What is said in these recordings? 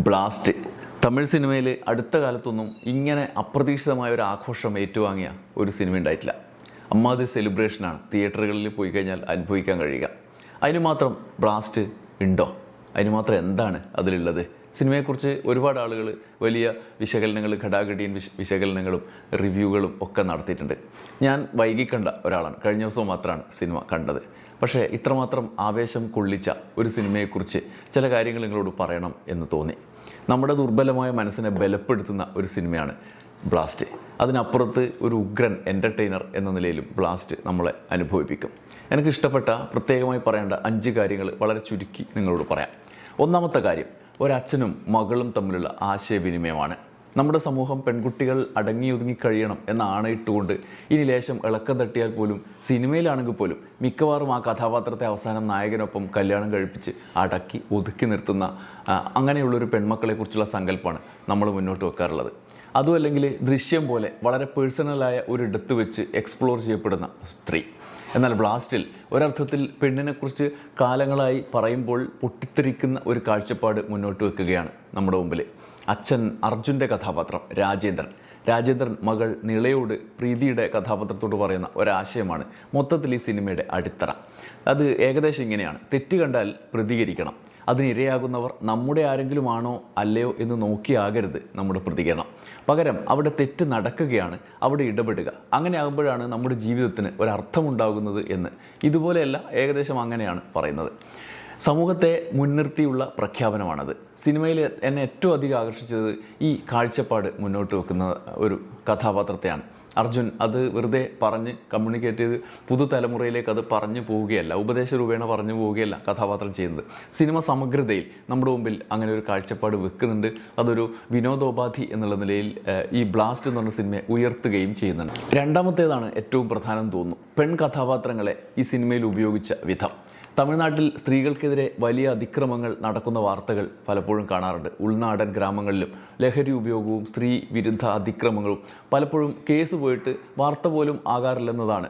Blast Tamil സിനിമയിൽ അടുത്ത കാലത്തൊന്നും ഇങ്ങനെ അപ്രതീക്ഷിതമായ ഒരു ആഘോഷം ഏറ്റുവാങ്ങിയ ഒരു സിനിമ ഉണ്ടായിട്ടില്ല. അമ്മാതിരി സെലിബ്രേഷനാണ് തിയേറ്ററുകളിൽ പോയി കഴിഞ്ഞാൽ അനുഭവിക്കാൻ കഴിയുക. അതിന് മാത്രം ബ്ലാസ്റ്റ് ഉണ്ടോ? അതിന് മാത്രം എന്താണ് അതിലുള്ളത്? സിനിമയെക്കുറിച്ച് ഒരുപാട് ആളുകൾ വലിയ വിശകലനങ്ങൾ, ഘടാഘടിയൻ വിശകലനങ്ങളും റിവ്യൂകളും ഒക്കെ നടത്തിയിട്ടുണ്ട്. ഞാൻ വൈകിക്കണ്ട ഒരാളാണ്. കഴിഞ്ഞ ദിവസം മാത്രമാണ് സിനിമ കണ്ടത്. പക്ഷേ ഇത്രമാത്രം ആവേശം കൊള്ളിച്ച ഒരു സിനിമയെക്കുറിച്ച് ചില കാര്യങ്ങൾ നിങ്ങളോട് പറയണം എന്ന് തോന്നി. നമ്മുടെ ദുർബലമായ മനസ്സിനെ ബലപ്പെടുത്തുന്ന ഒരു സിനിമയാണ് ബ്ലാസ്റ്റ്. അതിനപ്പുറത്ത് ഒരു ഉഗ്രൻ എൻ്റർടൈനർ എന്ന നിലയിലും ബ്ലാസ്റ്റ് നമ്മളെ അനുഭവിപ്പിക്കും. എനിക്കിഷ്ടപ്പെട്ട, പ്രത്യേകമായി പറയേണ്ട 5 കാര്യങ്ങൾ വളരെ ചുരുക്കി നിങ്ങളോട് പറയാം. ഒന്നാമത്തെ കാര്യം, ഒരച്ഛനും മകളും തമ്മിലുള്ള ആശയവിനിമയമാണ്. നമ്മുടെ സമൂഹം പെൺകുട്ടികൾ അടങ്ങിയൊതുങ്ങി കഴിയണം എന്ന ആണയിട്ടുകൊണ്ട് ഇനി ലേശം ഇളക്കം തട്ടിയാൽ പോലും, സിനിമയിലാണെങ്കിൽ പോലും മിക്കവാറും ആ കഥാപാത്രത്തെ അവസാനം നായകനൊപ്പം കല്യാണം കഴിപ്പിച്ച് അടക്കി ഒതുക്കി നിർത്തുന്ന അങ്ങനെയുള്ളൊരു പെൺമക്കളെക്കുറിച്ചുള്ള സങ്കല്പമാണ് നമ്മൾ മുന്നോട്ട് വെക്കാറുള്ളത്. അതുമല്ലെങ്കിൽ ദൃശ്യം പോലെ വളരെ പേഴ്സണലായ ഒരിടത്ത് വെച്ച് എക്സ്പ്ലോർ ചെയ്യപ്പെടുന്ന സ്ത്രീ. എന്നാൽ ബ്ലാസ്റ്റിൽ ഒരർത്ഥത്തിൽ പെണ്ണിനെക്കുറിച്ച് കാലങ്ങളായി പറയുമ്പോൾ പൊട്ടിത്തെറിക്കുന്ന ഒരു കാഴ്ചപ്പാട് മുന്നോട്ട് വെക്കുകയാണ് നമ്മുടെ മുമ്പിൽ. അച്ഛൻ അർജുൻ്റെ കഥാപാത്രം രാജേന്ദ്രൻ മകൾ നിളയോട്, പ്രീതിയുടെ കഥാപാത്രത്തോട് പറയുന്ന ഒരാശയമാണ് മൊത്തത്തിൽ ഈ സിനിമയുടെ അടിത്തറ. അത് ഏകദേശം ഇങ്ങനെയാണ്: തെറ്റ് കണ്ടാൽ പ്രതികരിക്കണം. അതിനിരയാകുന്നവർ നമ്മുടെ ആരെങ്കിലും ആണോ അല്ലയോ എന്ന് നോക്കിയാകരുത് നമ്മുടെ പ്രതികരണം. പകരം അവിടെ തെറ്റ് നടക്കുകയാണ്, അവിടെ ഇടപെടുക. അങ്ങനെ ആകുമ്പോഴാണ് നമ്മുടെ ജീവിതത്തിന് ഒരർത്ഥമുണ്ടാകുന്നത് എന്ന്. ഇതുപോലെയല്ല, ഏകദേശം അങ്ങനെയാണ് പറയുന്നത്. സമൂഹത്തെ മുൻനിർത്തിയുള്ള പ്രഖ്യാപനമാണത്. സിനിമയിൽ എന്നെ ഏറ്റവും അധികം ആകർഷിച്ചത് ഈ കാഴ്ചപ്പാട് മുന്നോട്ട് വെക്കുന്ന ഒരു കഥാപാത്രത്തെയാണ്. അർജുൻ അത് വെറുതെ പറഞ്ഞ് കമ്മ്യൂണിക്കേറ്റ് ചെയ്ത് പുതുതലമുറയിലേക്ക് അത് പറഞ്ഞു പോവുകയല്ല, ഉപദേശ രൂപേണ പറഞ്ഞു പോവുകയല്ല കഥാപാത്രം ചെയ്യുന്നത്. സിനിമ സമഗ്രതയിൽ നമ്മുടെ മുമ്പിൽ അങ്ങനെ ഒരു കാഴ്ചപ്പാട് വെക്കുന്നുണ്ട്. അതൊരു വിനോദോപാധി എന്നുള്ള നിലയിൽ ഈ ബ്ലാസ്റ്റ് എന്ന് പറഞ്ഞ സിനിമയെ ഉയർത്തുകയും ചെയ്യുന്നുണ്ട്. രണ്ടാമത്തേതാണ് ഏറ്റവും പ്രധാനം തോന്നുന്നു, പെൺ കഥാപാത്രങ്ങളെ ഈ സിനിമയിൽ ഉപയോഗിച്ച വിധം. തമിഴ്നാട്ടിൽ സ്ത്രീകൾക്കെതിരെ വലിയ അതിക്രമങ്ങൾ നടക്കുന്ന വാർത്തകൾ പലപ്പോഴും കാണാറുണ്ട്. ഉൾനാടൻ ഗ്രാമങ്ങളിലും ലഹരി ഉപയോഗവും സ്ത്രീ വിരുദ്ധ അതിക്രമങ്ങളും പലപ്പോഴും കേസ് പോയിട്ട് വാർത്ത പോലും ആകാറില്ലെന്നതാണ്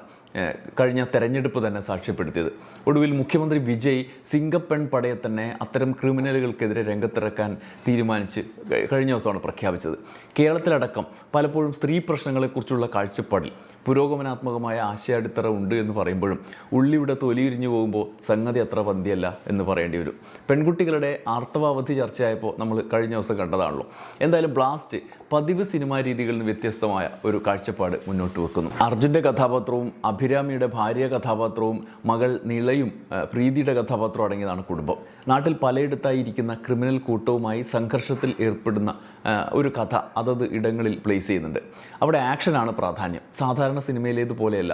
കഴിഞ്ഞ തെരഞ്ഞെടുപ്പ് തന്നെ സാക്ഷ്യപ്പെടുത്തിയത്. ഒടുവിൽ മുഖ്യമന്ത്രി വിജയ് സിംഗപ്പെൺ പടയെ തന്നെ അത്തരം ക്രിമിനലുകൾക്കെതിരെ രംഗത്തിറക്കാൻ തീരുമാനിച്ച് കഴിഞ്ഞ ദിവസമാണ് പ്രഖ്യാപിച്ചത്. കേരളത്തിലടക്കം പലപ്പോഴും സ്ത്രീ പ്രശ്നങ്ങളെക്കുറിച്ചുള്ള കാഴ്ചപ്പാടിൽ പുരോഗമനാത്മകമായ ആശയാടിത്തറ ഉണ്ട് എന്ന് പറയുമ്പോഴും ഉള്ളിവിടെ തൊലിയുരിഞ്ഞു പോകുമ്പോൾ സംഗതി അത്ര പന്തിയല്ല എന്ന് പറയേണ്ടി വരും. പെൺകുട്ടികളുടെ ആർത്തവാവധി ചർച്ചയായപ്പോൾ നമ്മൾ കഴിഞ്ഞ ദിവസം കണ്ടതാണല്ലോ. എന്തായാലും ബ്ലാസ്റ്റ് പതിവ് സിനിമാ രീതികളിൽ നിന്ന് വ്യത്യസ്തമായ ഒരു കാഴ്ചപ്പാട് മുന്നോട്ട് വെക്കുന്നു. അർജുൻ്റെ കഥാപാത്രവും അഭിരാമിയുടെ ഭാര്യ കഥാപാത്രവും മകൾ നിളയും പ്രീതിയുടെ കഥാപാത്രവും അടങ്ങിയതാണ് കുടുംബം. നാട്ടിൽ പലയിടത്തായി ഇരിക്കുന്ന ക്രിമിനൽ കൂട്ടവുമായി സംഘർഷത്തിൽ ഏർപ്പെടുന്ന ഒരു കഥ അതത് ഇടങ്ങളിൽ പ്ലേസ് ചെയ്യുന്നുണ്ട്. അവിടെ ആക്ഷനാണ് പ്രാധാന്യം. സാധാരണ സിനിമയിലേതുപോലെയല്ല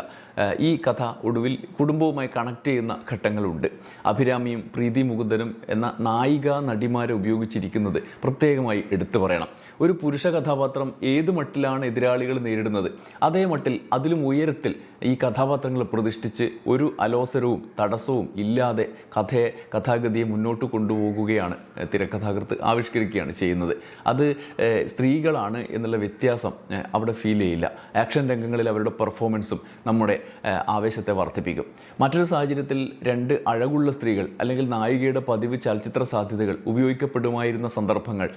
ഈ കഥ ഒടുവിൽ കുടുംബവുമായി കണക്ട് ചെയ്യുന്ന ഘട്ടങ്ങളുണ്ട്. അഭിരാമിയും പ്രീതി മുകുന്ദനും എന്ന നായിക നടിമാരെ ഉപയോഗിച്ചിരിക്കുന്നത് പ്രത്യേകമായി എടുത്തു പറയണം. ഒരു പുരുഷ കഥാപാത്രം ഏത് മട്ടിലാണ് എതിരാളികൾ നേരിടുന്നത്, അതേ മട്ടിൽ അതിലും ഉയരത്തിൽ ഈ കഥാപാത്രങ്ങൾ പ്രതിഷ്ഠിച്ച് ഒരു അലോസരവും തടസ്സവും ഇല്ലാതെ കഥാഗതിയെ മുന്നോട്ട് കൊണ്ടുപോകുകയാണ് തിരക്കഥാകൃത്ത് ആവിഷ്കരിക്കുകയാണ് ചെയ്യുന്നത്. അത് സ്ത്രീകളാണ് എന്നുള്ള വ്യത്യാസം അവിടെ ഫീൽ ചെയ്യില്ല. ആക്ഷൻ രംഗങ്ങളിൽ അവരുടെ പെർഫോമൻസും നമ്മുടെ ആവേശത്തെ വർദ്ധിപ്പിക്കും. മറ്റൊരു സാഹചര്യത്തിൽ 2 അഴകുള്ള സ്ത്രീകൾ അല്ലെങ്കിൽ നായികയുടെ പതിവ് ചലച്ചിത്ര സാധ്യതകൾ ഉപയോഗിക്കപ്പെടുമായിരുന്ന സന്ദർഭങ്ങൾ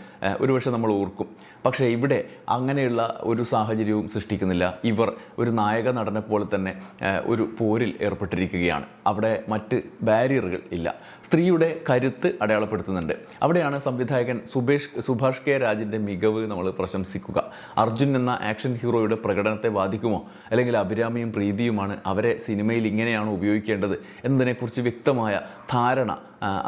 ഒരുപക്ഷെ നമ്മൾ ഓർക്കും. പക്ഷേ ഇവിടെ അങ്ങനെയുള്ള ഒരു സാഹചര്യവും സൃഷ്ടിക്കുന്നില്ല. ഇവർ ഒരു നായക നടനെ പോലെ തന്നെ ഒരു പോരിൽ ഏർപ്പെട്ടിരിക്കുകയാണ്. അവിടെ മറ്റ് ബാരിയറുകൾ ഇല്ല. സ്ത്രീയുടെ കരുത്ത് അടയാളപ്പെടുത്തുന്നുണ്ട്. അവിടെയാണ് സംവിധായകൻ സുഭാഷ് കെ രാജിൻ്റെ മികവ് നമ്മൾ പ്രശംസിക്കുക. അർജുൻ എന്ന ആക്ഷൻ ഹീറോയുടെ പ്രകടനത്തെ ബാധിക്കുമോ, അല്ലെങ്കിൽ അഭിരാമിയും പ്രീതിയുമാണ് അവരെ സിനിമയിൽ ഇങ്ങനെയാണ് ഉപയോഗിക്കേണ്ടത് എന്നതിനെക്കുറിച്ച് വ്യക്തമായ ധാരണ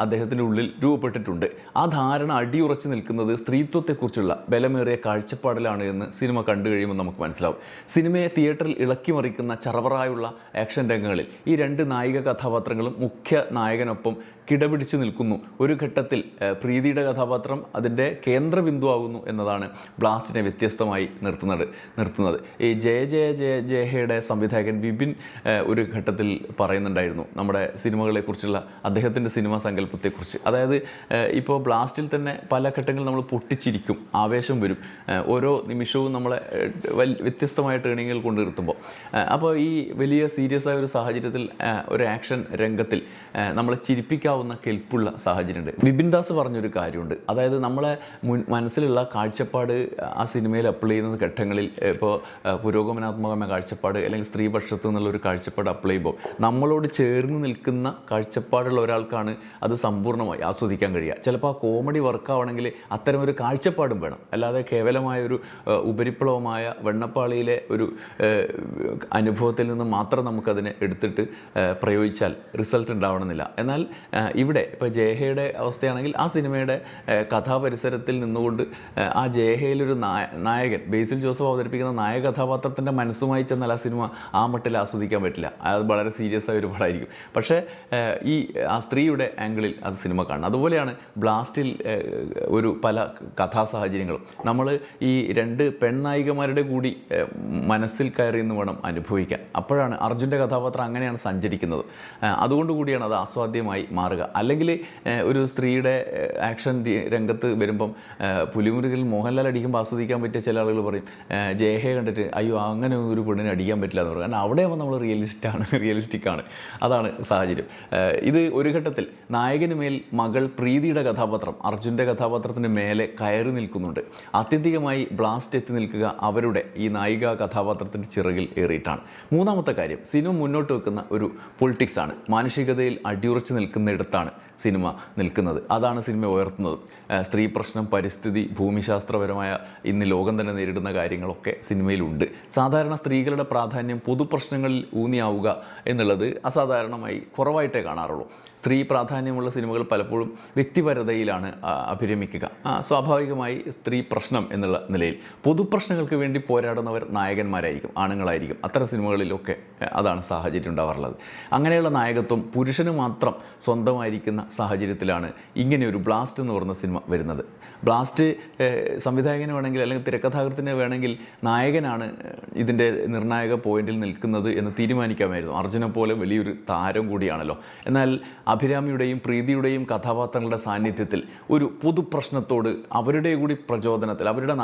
അദ്ദേഹത്തിൻ്റെ ഉള്ളിൽ രൂപപ്പെട്ടിട്ടുണ്ട്. ആ ധാരണ അടിയുറച്ചു നിൽക്കുന്നത് സ്ത്രീത്വത്തെക്കുറിച്ചുള്ള ബലമേറിയ കാഴ്ചപ്പാടിലാണ് എന്ന് സിനിമ കണ്ടു കഴിയുമ്പോൾ നമുക്ക് മനസ്സിലാവും. സിനിമയെ തിയേറ്ററിൽ ഇളക്കിമറിക്കുന്ന ചറവറായുള്ള ആക്ഷൻ രംഗങ്ങളിൽ ഈ 2 നായിക കഥാപാത്രങ്ങളും മുഖ്യ നായകനൊപ്പം കിടപിടിച്ചു നിൽക്കുന്നു. ഒരു ഘട്ടത്തിൽ പ്രീതിയുടെ കഥാപാത്രം അതിൻ്റെ കേന്ദ്രബിന്ദുവാകുന്നു എന്നതാണ് ബ്ലാസ്റ്റിനെ വ്യത്യസ്തമായി നിർത്തുന്നത്. ഈ ജയഹയുടെ സംവിധായകൻ വിപിൻ ഒരു ഘട്ടത്തിൽ പറയുന്നുണ്ടായിരുന്നു, നമ്മുടെ സിനിമകളെക്കുറിച്ചുള്ള അദ്ദേഹത്തിൻ്റെ സിനിമാ സങ്കല്പത്തെക്കുറിച്ച്. അതായത് ഇപ്പോൾ ബ്ലാസ്റ്റിൽ തന്നെ പല ഘട്ടങ്ങളിൽ നമ്മൾ പൊട്ടിച്ചിരിക്കും, ആവേശം വരും, ഓരോ നിമിഷവും നമ്മളെ വ്യത്യസ്തമായ ടേണിങ്ങുകൾ കൊണ്ട് നിർത്തുമ്പോൾ. അപ്പോൾ ഈ വലിയ സീരിയസ് ആയ ഒരു സാഹചര്യത്തിൽ ഒരു ആക്ഷൻ രംഗത്തിൽ നമ്മളെ ചിരിപ്പിക്കാവുന്ന കെൽപ്പുള്ള സാഹചര്യമുണ്ട്. ബിപിൻ ദാസ് പറഞ്ഞൊരു കാര്യമുണ്ട്. അതായത് നമ്മളെ മനസ്സിലുള്ള കാഴ്ചപ്പാട് ആ സിനിമയിൽ അപ്ലൈ ചെയ്യുന്ന ഘട്ടങ്ങളിൽ ഇപ്പോൾ പുരോഗമനാത്മകമായ കാഴ്ചപ്പാട് അല്ലെങ്കിൽ സ്ത്രീപക്ഷത്ത് നിന്നുള്ളൊരു കാഴ്ചപ്പാട് അപ്ലൈ ചെയ്യുമ്പോൾ നമ്മളോട് ചേർന്ന് നിൽക്കുന്ന കാഴ്ചപ്പാടുള്ള ഒരാൾക്കാണ് അത് സമ്പൂർണ്ണമായി ആസ്വദിക്കാൻ കഴിയുക. ചിലപ്പോൾ ആ കോമഡി വർക്കാവണമെങ്കിൽ അത്തരമൊരു കാഴ്ചപ്പാടും വേണം. അല്ലാതെ കേവലമായ ഒരു ഉപരിപ്ലവമായ വെണ്ണപ്പാളിയിലെ ഒരു അനുഭവത്തിൽ നിന്ന് മാത്രം നമുക്കതിനെ എടുത്തിട്ട് പ്രയോഗിച്ചാൽ റിസൾട്ട് ഉണ്ടാവണമെന്നില്ല. എന്നാൽ ഇവിടെ ഇപ്പോൾ ജയഹയുടെ അവസ്ഥയാണെങ്കിൽ ആ സിനിമയുടെ കഥാപരിസരത്തിൽ നിന്നുകൊണ്ട് ആ ജയഹയിലൊരു നായകൻ ബേസിൽ ജോസഫ് അവതരിപ്പിക്കുന്ന നായക കഥാപാത്രത്തിൻ്റെ മനസ്സുമായി ചെന്നാൽ ആ സിനിമ ആ മട്ടിൽ ആസ്വദിക്കാൻ പറ്റില്ല. അത് വളരെ സീരിയസ് ആയ ഒരു പടമായിരിക്കും. പക്ഷേ ഈ ആ സ്ത്രീയുടെ ആംഗിളിൽ അത് സിനിമ കാണണം. അതുപോലെയാണ് ബ്ലാസ്റ്റിൽ ഒരു പല കഥാസാഹചര്യങ്ങളും നമ്മൾ ഈ രണ്ട് പെൺനായികമാരുടെ കൂടി മനസ്സിൽ കയറി എന്ന് വേണം അനുഭവിക്കാൻ. അപ്പോഴാണ് അർജുൻ്റെ കഥാപാത്രം അങ്ങനെയാണ് സഞ്ചരിക്കുന്നത്. അതുകൊണ്ടുകൂടിയാണ് അത് ആസ്വാദ്യമായി മാറുക. അല്ലെങ്കിൽ ഒരു സ്ത്രീയുടെ ആക്ഷൻ രംഗത്ത് വരുമ്പം പുലിമുരുകിൽ മോഹൻലാൽ അടിക്കുമ്പോൾ ആസ്വദിക്കാൻ പറ്റിയ ചില ആളുകൾ പറയും ജയഹയെ കണ്ടിട്ട് അയ്യോ അങ്ങനെ ഒരു പെണ്ണിനെ അടിക്കാൻ പറ്റില്ല എന്ന് പറയും. കാരണം അവിടെയാകുമ്പോൾ നമ്മൾ റിയലിസ്റ്റിക്കാണ്. അതാണ് സാഹചര്യം. ഇത് ഒരു ഘട്ടത്തിൽ നായകന് മേൽ മകൾ പ്രീതിയുടെ കഥാപാത്രം അർജുൻ്റെ കഥാപാത്രത്തിന് മേലെ കയറി നിൽക്കുന്നുണ്ട്. ആത്യന്തികമായി ബ്ലാസ്റ്റ് എത്തി നിൽക്കുക അവരുടെ ഈ നായിക കഥാപാത്രത്തിൻ്റെ ചിറകിൽ ഏറിയിട്ടാണ്. മൂന്നാമത്തെ കാര്യം, സിനിമ മുന്നോട്ട് വെക്കുന്ന ഒരു പൊളിറ്റിക്സാണ്. മാനുഷികതയിൽ അടിയുറച്ച് നിൽക്കുന്നിടത്താണ് സിനിമ നിൽക്കുന്നത്. അതാണ് സിനിമ ഉയർത്തുന്നത്. സ്ത്രീ പ്രശ്നം, പരിസ്ഥിതി, ഭൂമിശാസ്ത്രപരമായ ഇന്ന് ലോകം തന്നെ നേരിടുന്ന കാര്യങ്ങളൊക്കെ സിനിമയിലുണ്ട്. സാധാരണ സ്ത്രീകളുടെ പ്രാധാന്യം പൊതുപ്രശ്നങ്ങളിൽ ഊന്നിയാവുക എന്നുള്ളത് അസാധാരണമായി കുറവായിട്ടേ കാണാറുള്ളൂ. സ്ത്രീ പ്രാധാന്യമുള്ള സിനിമകൾ പലപ്പോഴും വ്യക്തിപരതയിലാണ് അഭിരമിക്കുക. സ്വാഭാവികമായി സ്ത്രീ പ്രശ്നം എന്നുള്ള നിലയിൽ പൊതുപ്രശ്നങ്ങൾക്ക് വേണ്ടി പോരാടുന്നവർ നായകന്മാരായിരിക്കും, ആണുങ്ങളായിരിക്കും. അത്തരം സിനിമകളിലൊക്കെ അതാണ് സാഹചര്യം ഉണ്ടാവാറുള്ളത്. അങ്ങനെയുള്ള നായകത്വം പുരുഷന് മാത്രം സ്വന്തമായിരിക്കുന്ന സാഹചര്യത്തിലാണ് ഇങ്ങനെയൊരു ബ്ലാസ്റ്റ് എന്ന് പറയുന്ന സിനിമ വരുന്നത്. ബ്ലാസ്റ്റ് സംവിധായകന് വേണമെങ്കിൽ അല്ലെങ്കിൽ തിരക്കഥാകൃത്തിന് വേണമെങ്കിൽ നായകനാണ് ഇതിൻ്റെ നിർണായക പോയിന്റിൽ നിൽക്കുന്നത് എന്ന് തീരുമാനിക്കാമായിരുന്നു. അർജുനെ പോലെ വലിയൊരു താരം കൂടിയാണല്ലോ. എന്നാൽ അഭിരാമിയുടെയും പ്രീതിയുടെയും കഥാപാത്രങ്ങളുടെ സാന്നിധ്യത്തിൽ ഒരു പൊതുപ്രശ്നത്തോട് അവരുടെ കൂടി പ്രചോദനത്തിൽ അവരുടെ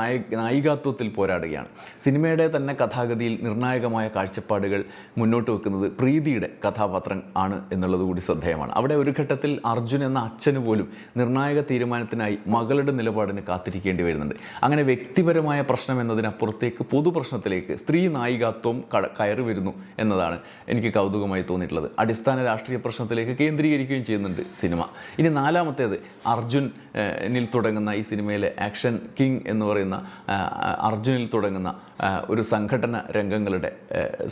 നായികാത്വത്തിൽ പോരാടുകയാണ്. സിനിമയുടെ തന്നെ കഥാഗതിയിൽ നിർണായകമായ കാഴ്ചപ്പാടുകൾ മുന്നോട്ട് വെക്കുന്നത് പ്രീതിയുടെ കഥാപാത്രം ആണ് എന്നുള്ളത് കൂടി ശ്രദ്ധേയമാണ്. അവിടെ ഒരു ഘട്ടത്തിൽ അർജുൻ എന്ന അച്ഛന് പോലും നിർണായക തീരുമാനത്തിനായി മകളുടെ നിലപാടിന് കാത്തിരിക്കേണ്ടി വരുന്നുണ്ട്. അങ്ങനെ വ്യക്തിപരമായ പ്രശ്നം എന്നതിനപ്പുറത്തേക്ക് പൊതുപ്രശ്നത്തിലേക്ക് സ്ത്രീ നായികാത്വം കയറി വരുന്നു എന്നതാണ് എനിക്ക് കൗതുകമായി തോന്നിയിട്ടുള്ളത്. അടിസ്ഥാന രാഷ്ട്രീയ പ്രശ്നത്തിലേക്ക് കേന്ദ്രീകരിക്കുകയും ചെയ്യുന്നുണ്ട് സിനിമ. ഇനി നാലാമത്തേത്, അർജുനിൽ തുടങ്ങുന്ന ഈ സിനിമയിലെ ആക്ഷൻ കിങ് എന്ന് പറയുന്ന അർജുനിൽ തുടങ്ങുന്ന ഒരു സംഘടന രംഗങ്ങളുടെ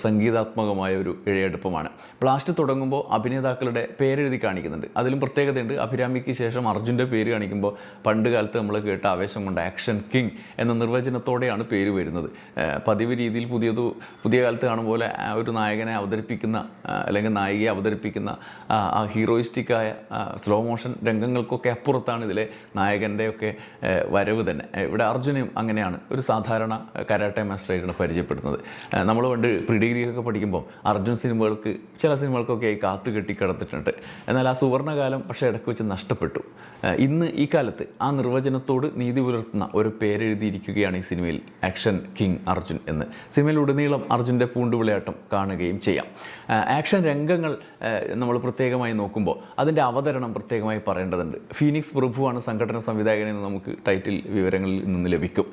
സംഗീതാത്മകമായ ഒരു ഇഴയെടുപ്പമാണ്. ബ്ലാസ്റ്റ് തുടങ്ങുമ്പോൾ അഭിനേതാക്കളുടെ പേരെഴുതി കാണിക്കുന്നുണ്ട്. അതിലും പ്രത്യേകതയുണ്ട്. അഭിരാമിക്ക് ശേഷം അർജുൻ്റെ പേര് കാണിക്കുമ്പോൾ പണ്ട് കാലത്ത് നമ്മൾ കേട്ട ആവേശം കൊണ്ട് ആക്ഷൻ കിങ് എന്ന നിർവചനത്തോടെയാണ് പേര് വരുന്നത്. പതിവ് രീതിയിൽ പുതിയ കാലത്ത് കാണുമ്പോൾ ഒരു നായകനെ അവതരിപ്പിക്കുന്ന അല്ലെങ്കിൽ നായികയെ അവതരിപ്പിക്കുന്ന ആ ഹീറോയിസ്റ്റിക്കായ സ്ലോ മോഷൻ രംഗങ്ങൾക്കൊക്കെ അപ്പുറത്താണ് ഇതിലെ നായകൻ്റെയൊക്കെ വരവ് തന്നെ. ഇവിടെ അർജുനും അങ്ങനെയാണ് ഒരു സാധാരണ കരാട്ടെ മാസ്റ്ററായിട്ടാണ് പരിചയപ്പെടുന്നത്. നമ്മൾ പണ്ട് പ്രീ ഡിഗ്രിയൊക്കെ പഠിക്കുമ്പോൾ അർജുൻ ചില സിനിമകൾക്കൊക്കെ കാത്തു കെട്ടി കിടത്തിട്ടുണ്ട്. എന്നാൽ ആ സുവർണ്ണകാലം പക്ഷേ ഇടയ്ക്ക് വെച്ച് നഷ്ടപ്പെട്ടു. ഇന്ന് ഈ കാലത്ത് ആ നിർവചനത്തോട് നീതി പുലർത്തുന്ന ഒരു പേരെഴുതിയിരിക്കുകയാണ് ഈ സിനിമയിൽ ആക്ഷൻ കിങ് അർജുൻ എന്ന്. സിനിമയിലുടനീളം അർജുൻ്റെ പൂണ്ടുവിളയാട്ടം കാണുകയും ചെയ്യാം. ആക്ഷൻ രംഗങ്ങൾ നമ്മൾ പ്രത്യേകമായി നോക്കുമ്പോൾ അതിൻ്റെ അവതരണം പ്രത്യേകമായി പറയേണ്ടതുണ്ട്. ഫീനിക്സ് പ്രഭുവാണ് സംഘടന സംവിധായകനെന്ന് നമുക്ക് ടൈറ്റിൽ വിവരങ്ങളിൽ നിന്ന് ലഭിക്കും.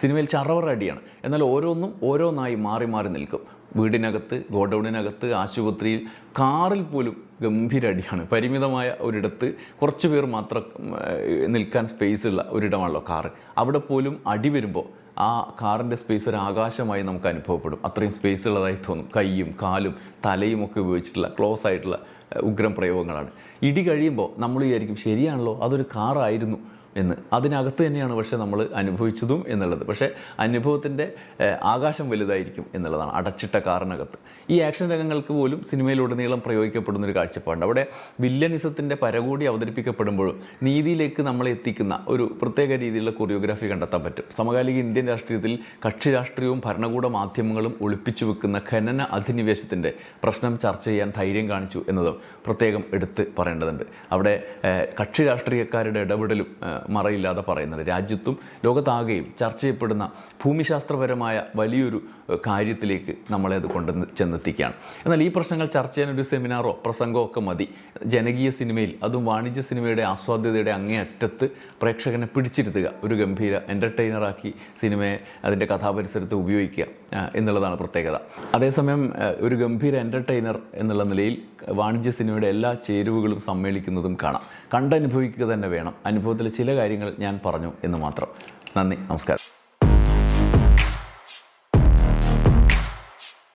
സിനിമയിൽ ചറവറ അടിയാണ്. എന്നാൽ ഓരോന്നും ഓരോന്നായി മാറി മാറി നിൽക്കും. വീടിനകത്ത്, ഗോഡൗണിനകത്ത്, ആശുപത്രിയിൽ, കാറിൽ പോലും ഗംഭീര അടിയാണ്. പരിമിതമായ ഒരിടത്ത് കുറച്ച് പേർ മാത്രം നിൽക്കാൻ സ്പേസ് ഉള്ള ഒരിടമാണല്ലോ കാറ്. അവിടെ പോലും അടി വരുമ്പോൾ ആ കാറിൻ്റെ സ്പേസ് ഒരു ആകാശമായി നമുക്ക് അനുഭവപ്പെടും. അത്രയും സ്പേസ് ഉള്ളതായി തോന്നും. കൈയും കാലും തലയും ഒക്കെ ഉപയോഗിച്ചിട്ടുള്ള ക്ലോസ് ആയിട്ടുള്ള ഉഗ്രം പ്രയോഗങ്ങളാണ്. ഇടി കഴിയുമ്പോൾ നമ്മൾ വിചാരിക്കും ശരിയാണല്ലോ, അതൊരു കാറായിരുന്നു, എന്ന്. അതിനകത്ത് തന്നെയാണ് പക്ഷേ നമ്മൾ അനുഭവിച്ചതും എന്നുള്ളത്. പക്ഷേ അനുഭവത്തിൻ്റെ ആകാശം വലുതായിരിക്കും എന്നുള്ളതാണ്. അടച്ചിട്ട കാറിനകത്ത് ഈ ആക്ഷൻ രംഗങ്ങൾക്ക് പോലും സിനിമയിലുടനീളം പ്രയോഗിക്കപ്പെടുന്നൊരു കാഴ്ചപ്പാടുണ്ട്. അവിടെ വില്ലനിസത്തിൻ്റെ പരകൂടി അവതരിപ്പിക്കപ്പെടുമ്പോഴും നീതിയിലേക്ക് നമ്മളെ എത്തിക്കുന്ന ഒരു പ്രത്യേക രീതിയിലുള്ള കൊറിയോഗ്രാഫി കണ്ടെത്താൻ പറ്റും. സമകാലിക ഇന്ത്യൻ രാഷ്ട്രീയത്തിൽ കക്ഷി രാഷ്ട്രീയവും ഭരണകൂട മാധ്യമങ്ങളും ഒളിപ്പിച്ചു വെക്കുന്ന ഖനന അധിനിവേശത്തിൻ്റെ പ്രശ്നം ചർച്ച ചെയ്യാൻ ധൈര്യം കാണിച്ചു എന്നതും പ്രത്യേകം എടുത്ത് പറയേണ്ടതുണ്ട്. അവിടെ കക്ഷി രാഷ്ട്രീയക്കാരുടെ ഇടപെടലും മറയില്ലാതെ പറയുന്നുണ്ട്. രാജ്യത്തും ലോകത്താകെയും ചർച്ച ചെയ്യപ്പെടുന്ന ഭൂമിശാസ്ത്രപരമായ വലിയൊരു കാര്യത്തിലേക്ക് നമ്മളെ അത് കൊണ്ടുവന്ന് ചെന്നെത്തിക്കുകയാണ്. എന്നാൽ ഈ പ്രശ്നങ്ങൾ ചർച്ച ചെയ്യാൻ ഒരു സെമിനാറോ പ്രസംഗമോ ഒക്കെ മതി. ജനകീയ സിനിമയിൽ, അതും വാണിജ്യ സിനിമയുടെ ആസ്വാദ്യതയുടെ അങ്ങേയറ്റത്ത് പ്രേക്ഷകനെ പിടിച്ചിരുത്തുക, ഒരു ഗംഭീര എൻ്റർടൈനറാക്കി സിനിമയെ അതിൻ്റെ കഥാപരിസരത്ത് ഉപയോഗിക്കുക എന്നുള്ളതാണ് പ്രത്യേകത. അതേസമയം ഒരു ഗംഭീര എൻ്റർടൈനർ എന്നുള്ള നിലയിൽ വാണിജ്യ സിനിമയുടെ എല്ലാ ചേരുവകളും സമ്മേളിക്കുന്നതും കാണാം. കണ്ടനുഭവിക്കുക തന്നെ വേണം. അനുഭവത്തിലെ ചില കാര്യങ്ങൾ ഞാൻ പറഞ്ഞു എന്ന് മാത്രം. നന്ദി, നമസ്കാരം.